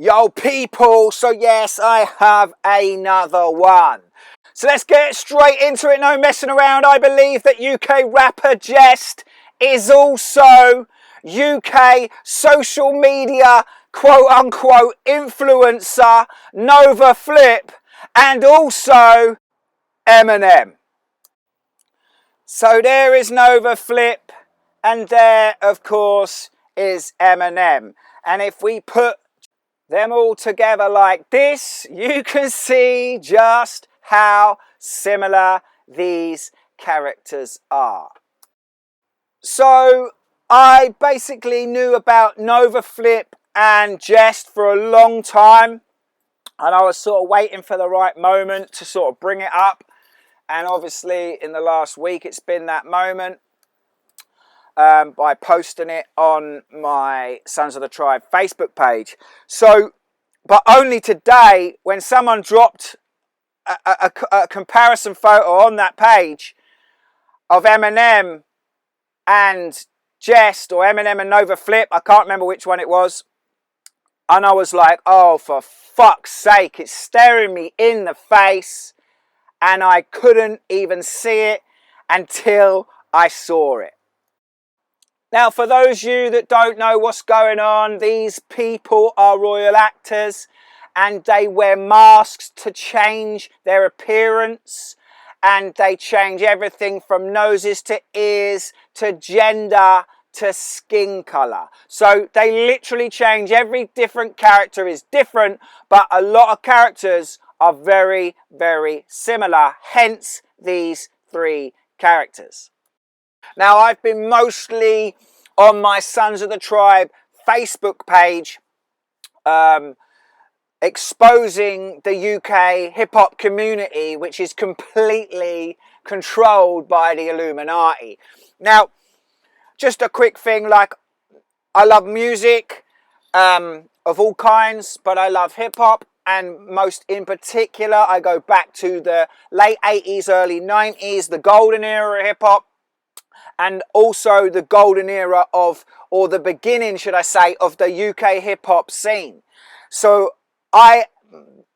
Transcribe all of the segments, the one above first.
Yo people, so yes, I have another one. So let's get straight into it, no messing around. I believe that UK rapper Jehst is also UK social media quote-unquote influencer, Nova Flip, and also Eminem. So there is Nova Flip, and there, of course, is Eminem. And if we put them all together like this, you can see just how similar these characters are. So I basically knew about Nova Flip and Jehst for a long time, and I was sort of waiting for the right moment to sort of bring it up. And obviously in the last week it's been that moment. By posting it on my Sons of the Tribe Facebook page. So, but only today, when someone dropped a comparison photo on that page of Eminem and Jehst, or Eminem and Nova Flip, I can't remember which one it was, and I was like, oh, for fuck's sake, it's staring me in the face, and I couldn't even see it until I saw it. Now, for those of you that don't know what's going on, these people are royal actors and they wear masks to change their appearance, and they change everything from noses to ears to gender to skin colour. So they literally change. Every different character is different, but a lot of characters are very, very similar, hence these three characters. Now, I've been mostly on my Sons of the Tribe Facebook page exposing the UK hip-hop community, which is completely controlled by the Illuminati. Now, just a quick thing, like, I love music of all kinds, but I love hip-hop, and most in particular, I go back to the late 80s, early 90s, the golden era of hip-hop, and also the golden era of, or the beginning, should I say, of the UK hip-hop scene. So I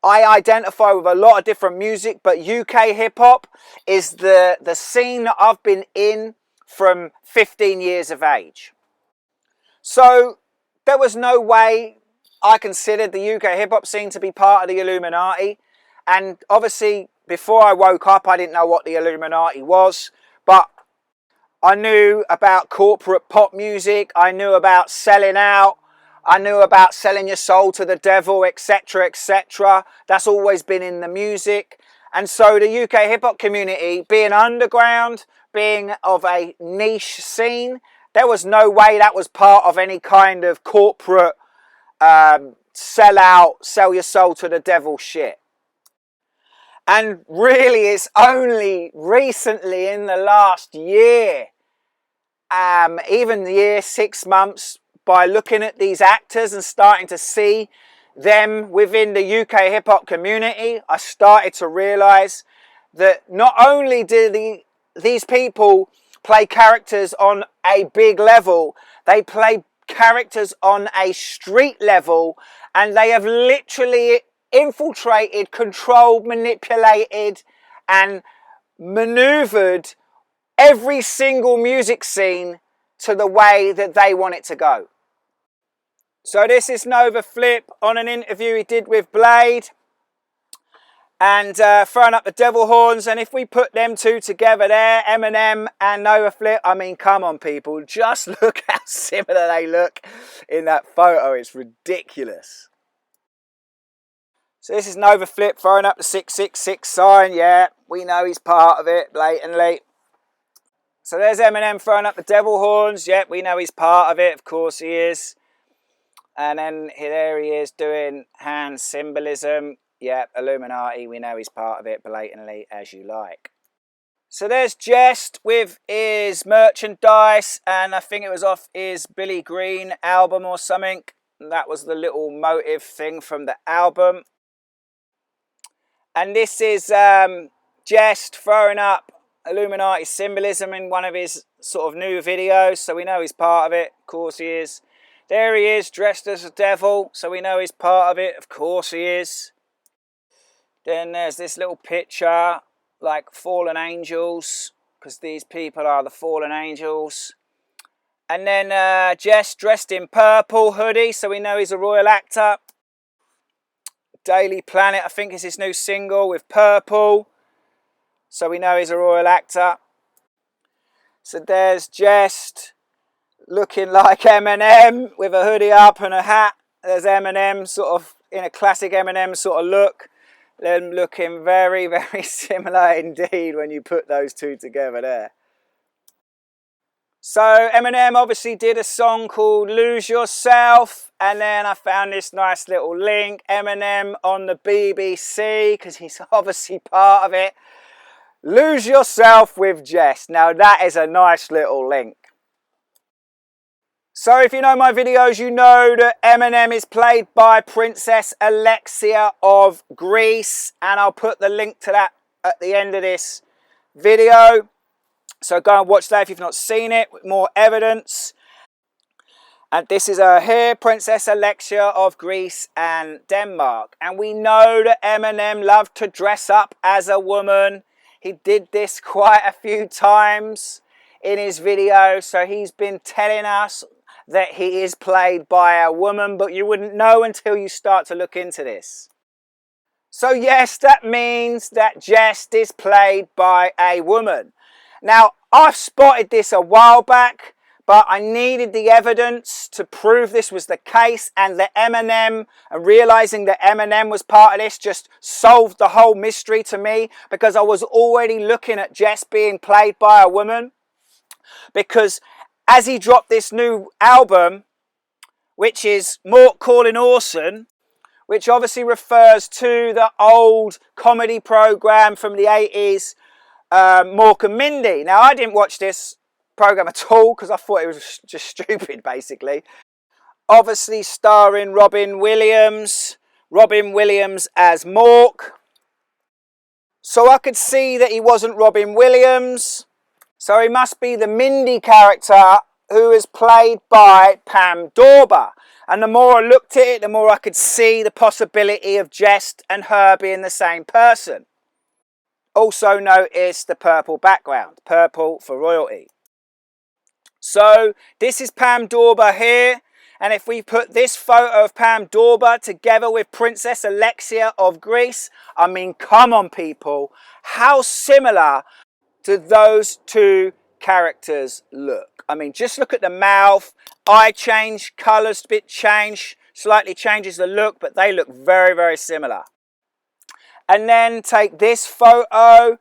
identify with a lot of different music, but UK hip-hop is the scene that I've been in from 15 years of age. So there was no way I considered the UK hip-hop scene to be part of the Illuminati. And obviously, before I woke up, I didn't know what the Illuminati was, but I knew about corporate pop music, I knew about selling out, I knew about selling your soul to the devil, etc, etc. That's always been in the music. And so the UK hip-hop community, being underground, being of a niche scene, there was no way that was part of any kind of corporate sell out, sell your soul to the devil shit. And really, it's only recently in the last year, even the year, 6 months, by looking at these actors and starting to see them within the UK hip-hop community, I started to realise that not only do these people play characters on a big level, they play characters on a street level, and they have literally infiltrated, controlled, manipulated, and manoeuvred every single music scene to the way that they want it to go. So this is Nova Flip on an interview he did with Blade, and throwing up the devil horns. And if we put them two together there, Eminem and Nova Flip, I mean, come on people, just look how similar they look in that photo. It's ridiculous. So this is Nova Flip throwing up the 666 sign. Yeah, we know he's part of it blatantly. So there's Eminem throwing up the devil horns. Yep, we know he's part of it. Of course he is. And then there he is doing hand symbolism. Yep, Illuminati. We know he's part of it blatantly, as you like. So there's Jehst with his merchandise. And I think it was off his Billy Green album or something. That was the little motive thing from the album. And this is Jehst throwing up Illuminati symbolism in one of his sort of new videos, so we know he's part of it. Of course he is. There he is, dressed as a devil, so we know he's part of it. Of course he is. Then there's this little picture, like fallen angels, because these people are the fallen angels. And then Jehst dressed in purple hoodie, so we know he's a royal actor. Daily Planet, I think, is his new single with purple, so we know he's a royal actor. So there's Jehst looking like Eminem with a hoodie up and a hat. There's Eminem sort of in a classic Eminem sort of look. Them looking very, very similar indeed when you put those two together there. So Eminem obviously did a song called Lose Yourself, and then I found this nice little link, Eminem on the BBC, because he's obviously part of it. Lose Yourself with Jehst. Now that is a nice little link. So if you know my videos, you know that Eminem is played by Princess Alexia of Greece, and I'll put the link to that at the end of this video. So go and watch that if you've not seen it, with more evidence. And this is her here, Princess Alexia of Greece and Denmark. And we know that Eminem loved to dress up as a woman. He did this quite a few times in his video. So he's been telling us that he is played by a woman, but you wouldn't know until you start to look into this. So yes, that means that Jehst is played by a woman. Now, I've spotted this a while back, but I needed the evidence to prove this was the case, and that Eminem, and realizing that Eminem was part of this, just solved the whole mystery to me, because I was already looking at Jehst being played by a woman. Because as he dropped this new album, which is Mork Calling Orson, which obviously refers to the old comedy program from the 80s, Mork and Mindy. Now, I didn't watch this program at all because I thought it was just stupid, basically. Obviously starring Robin Williams as Mork. So I could see that he wasn't Robin Williams. So he must be the Mindy character, who is played by Pam Dawber. And the more I looked at it, the more I could see the possibility of Jehst and her being the same person. Also notice the purple background, purple for royalty. So this is Pam Dawber here, and if we put this photo of Pam Dawber together with Princess Alexia of Greece, I mean, come on people, how similar do those two characters look? I mean, just look at the mouth, eye change, colours bit change, slightly changes the look, but they look very, very similar. And then take this photo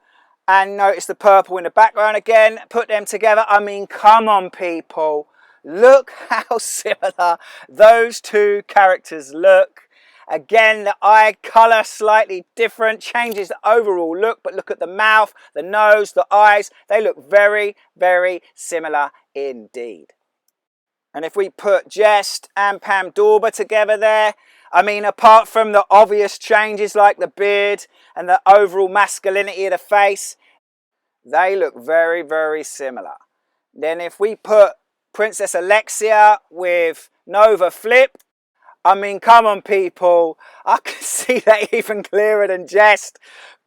and notice the purple in the background again. Put them together. I mean, come on, people. Look how similar those two characters look. Again, the eye colour slightly different, changes the overall look, but look at the mouth, the nose, the eyes. They look very, very similar indeed. And if we put Jehst and Pam Dawber together there, I mean, apart from the obvious changes like the beard and the overall masculinity of the face, they look very, very similar. Then if we put Princess Alexia with Nova Flip, I mean, come on people, I can see that even clearer than Jehst.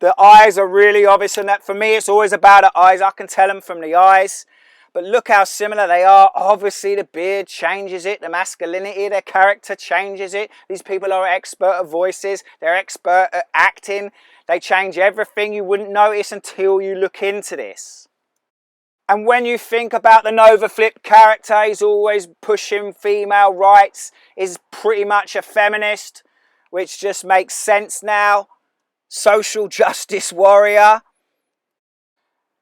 The eyes are really obvious, and that for me it's always about the eyes. I can tell them from the eyes. But look how similar they are. Obviously the beard changes it, the masculinity of their character changes it. These people are expert at voices, they're expert at acting. They change everything. You wouldn't notice until you look into this. And when you think about the Nova Flip character, he's always pushing female rights, is pretty much a feminist, which just makes sense now. Social justice warrior.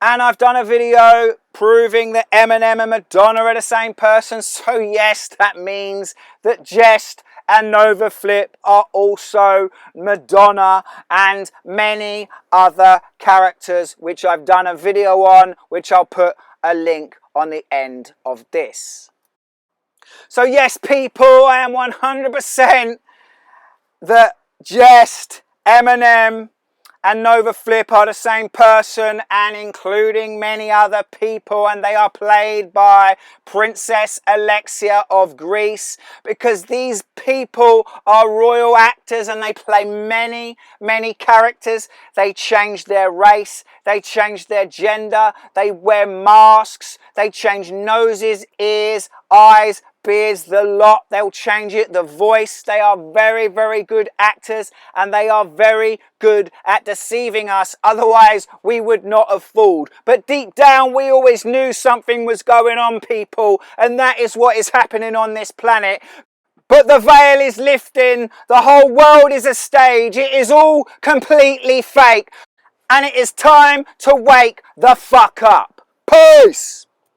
And I've done a video proving that Eminem and Madonna are the same person. So yes, that means that Jehst and Nova Flip are also Madonna and many other characters, which I've done a video on, which I'll put a link on the end of this. So yes, people, I am 100% that Jehst, Eminem and Nova Flip are the same person, and including many other people, and they are played by Princess Alexia of Greece, because these people are royal actors and they play many characters. They change their race, they change their gender, they wear masks, they change noses, ears, eyes, beards, the lot. They'll change it, the voice. They are very good actors, and they are very good at deceiving us. Otherwise we would not have fooled. But deep down we always knew something was going on, people, and that is what is happening on this planet. But the veil is lifting, the whole world is a stage, it is all completely fake, and it is time to wake the fuck up. Peace!